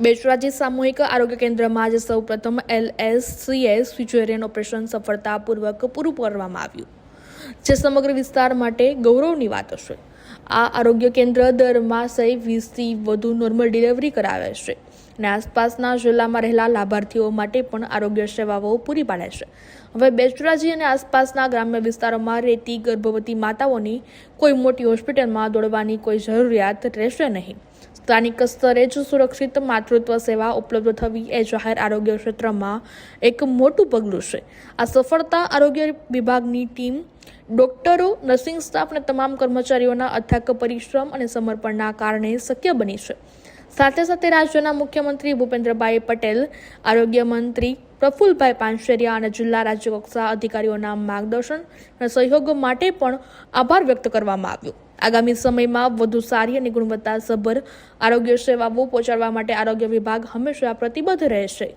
બેચરાજી સામૂહિક આરોગ્ય કેન્દ્રમાં આજે સૌપ્રથમ LSCS સિઝેરિયન ઓપરેશન સફળતાપૂર્વક પૂરું કરવામાં આવ્યું, જે સમગ્ર વિસ્તાર માટે ગૌરવની વાત હશે. આ આરોગ્ય કેન્દ્ર દર માસે 20થી વધુ નોર્મલ ડિલિવરી કરાવે છે અને આસપાસના જિલ્લામાં રહેલા લાભાર્થીઓ માટે પણ આરોગ્ય સેવાઓ પૂરી પાડે છે. હવે બેચરાજી અને આસપાસના ગ્રામ્ય વિસ્તારોમાં રહેતી ગર્ભવતી માતાઓની કોઈ મોટી હોસ્પિટલમાં દોડવાની કોઈ જરૂરિયાત રહેશે નહીં. સ્થાનિક સ્તરે જ સુરક્ષિત માતૃત્વ સેવા ઉપલબ્ધ થવી એ જાહેર આરોગ્ય ક્ષેત્રમાં એક મોટું પગલું છે. આ સફળતા આરોગ્ય વિભાગની ટીમ, ડોક્ટરો, નર્સિંગ સ્ટાફ અને તમામ કર્મચારીઓના અથાગ પરિશ્રમ અને સમર્પણના કારણે શક્ય બની છે. સાથે સાથે રાજ્યના મુખ્યમંત્રી ભૂપેન્દ્રભાઈ પટેલ, આરોગ્ય મંત્રી પ્રફુલભાઈ પાનસેરિયા અને જિલ્લા રાજ્ય કક્ષા અધિકારીઓના માર્ગદર્શન અને સહયોગ માટે પણ આભાર વ્યક્ત કરવામાં આવ્યો. આગામી સમયમાં વધુ સારી અને ગુણવત્તાસભર આરોગ્ય સેવાઓ પહોંચાડવા માટે આરોગ્ય વિભાગ હંમેશા પ્રતિબદ્ધ રહેશે.